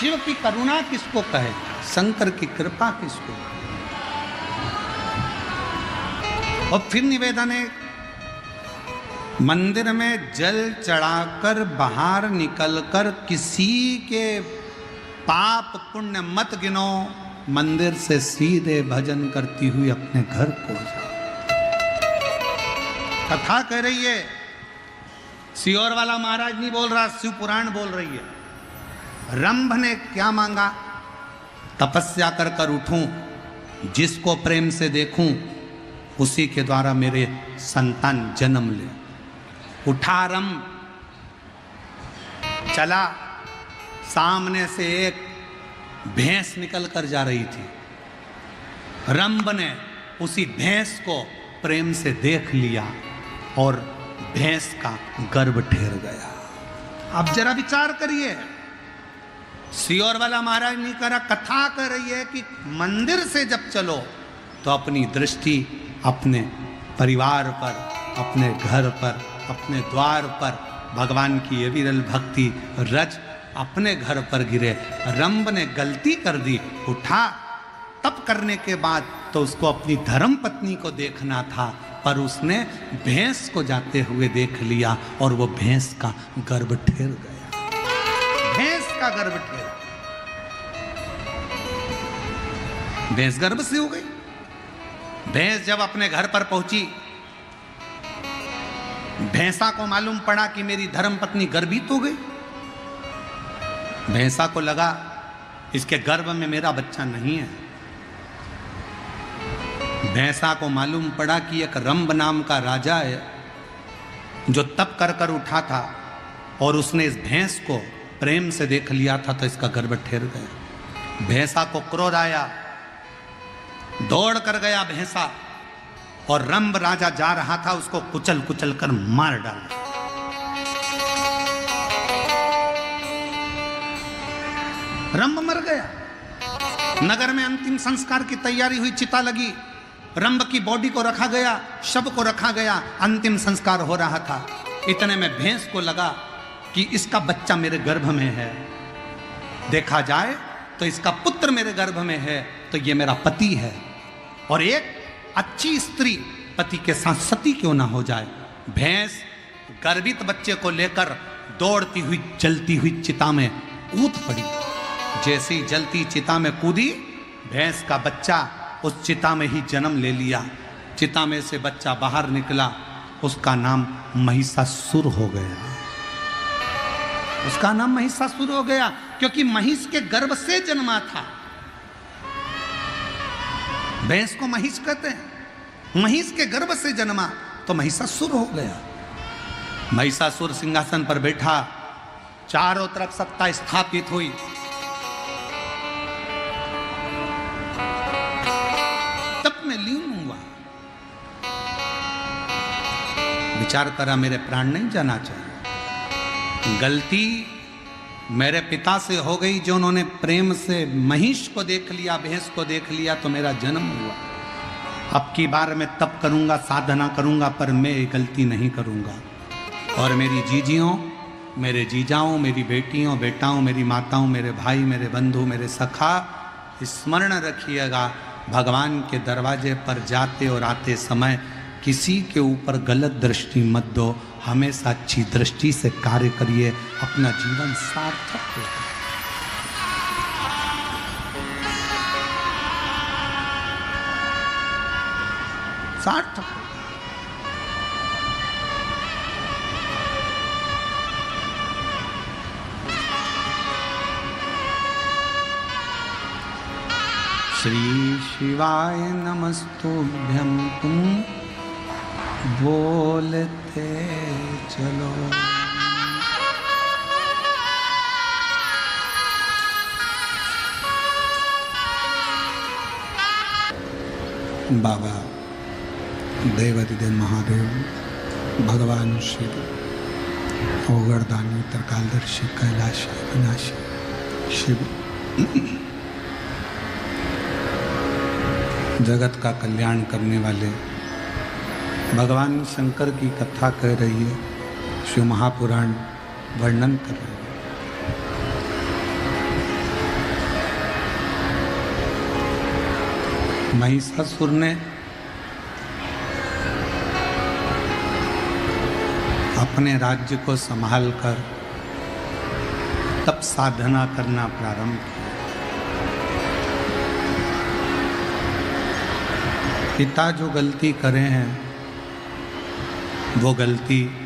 शिव की करुणा किसको कहे, शंकर की कृपा किसको कहे। और फिर निवेदन है, मंदिर में जल चढ़ाकर बाहर निकलकर किसी के पाप पुण्य मत गिनो, मंदिर से सीधे भजन करती हुई अपने घर को जाओ। कथा कह रही है, सियोर वाला महाराज नहीं बोल रहा, शिव पुराण बोल रही है। रंभ ने क्या मांगा, तपस्या कर कर उठूं, जिसको प्रेम से देखूं उसी के द्वारा मेरे संतान जन्म ले। उठा रंभ, चला, सामने से एक भैंस निकल कर जा रही थी। रंभ ने उसी भैंस को प्रेम से देख लिया और भैंस का गर्भ ठहर गया। अब जरा विचार करिए, सियोर वाला महाराज नहीं करा, कथा कर रही है कि मंदिर से जब चलो तो अपनी दृष्टि अपने परिवार पर, अपने घर पर, अपने द्वार पर भगवान की ये विरल भक्ति रज अपने घर पर गिरे। रंभ ने गलती कर दी, उठा, तप करने के बाद तो उसको अपनी धर्म पत्नी को देखना था, पर उसने भैंस को जाते हुए देख लिया और वो भैंस का गर्भ ठहर गया। भैंस का गर्भ ठहर, भैंस गर्भ से हो गई। भैंस जब अपने घर पर पहुंची, भैंसा को मालूम पड़ा कि मेरी धर्म पत्नी गर्भित हो गई। भैंसा को लगा इसके गर्भ में मेरा बच्चा नहीं है। भैंसा को मालूम पड़ा कि एक रंभ नाम का राजा है जो तप कर कर उठा था और उसने इस भैंस को प्रेम से देख लिया था, तो इसका गर्भ ठहर गया। भैंसा को क्रोध आया, दौड़ कर गया भैंसा और रंभ राजा जा रहा था, उसको कुचल कुचल कर मार डाला। रंभ मर गया। नगर में अंतिम संस्कार की तैयारी हुई, चिता लगी, रंभ की बॉडी को रखा गया, शव को रखा गया, अंतिम संस्कार हो रहा था। इतने में भैंस को लगा कि इसका बच्चा मेरे गर्भ में है, देखा जाए तो इसका पुत्र मेरे गर्भ में है, तो ये मेरा पति है और एक अच्छी स्त्री पति के साथ सती क्यों ना हो जाए। भैंस गर्भित बच्चे को लेकर दौड़ती हुई जलती हुई चिता में कूद पड़ी। जैसी जलती चिता में कूदी, भैंस का बच्चा उस चिता में ही जन्म ले लिया। चिता में से बच्चा बाहर निकला, उसका नाम महिषासुर हो गया। उसका नाम महिषासुर हो गया क्योंकि महिष के गर्भ से जन्मा था। भैंस को महिष कहते हैं, महिष के गर्भ से जन्मा तो महिषासुर हो गया। महिषासुर सिंहासन पर बैठा, चारों तरफ सत्ता स्थापित हुई। तप में लीन हुआ, विचार करा मेरे प्राण नहीं जाना चाहिए। गलती मेरे पिता से हो गई जो उन्होंने प्रेम से महिष को देख लिया, भैंस को देख लिया, तो मेरा जन्म हुआ। अब की बार मैं तप करूंगा, साधना करूंगा, पर मैं ये गलती नहीं करूंगा। और मेरी जीजियों, मेरे जीजाओं, मेरी बेटियों, बेटाओं, मेरी माताओं, मेरे भाई, मेरे बंधु, मेरे सखा, स्मरण रखिएगा, भगवान के दरवाजे पर जाते और आते समय किसी के ऊपर गलत दृष्टि मत दो, हमेशा अच्छी दृष्टि से कार्य करिए, अपना जीवन सार्थक होगा। सार्थक होगा। श्री शिवाय नमस्तुभ्यं, तुम बोलते चलो। बाबा देवादिदेव महादेव, भगवान शिव, ओगरदानी, त्रिकालदर्शी, कैलाशी, विनाशी शिव, जगत का कल्याण करने वाले भगवान शंकर की कथा कह रही है, शिव महापुराण वर्णन कर रहे हैं। महिषासुर ने अपने राज्य को संभालकर तब साधना करना प्रारंभ किया। पिता जो गलती करे हैं वो गलती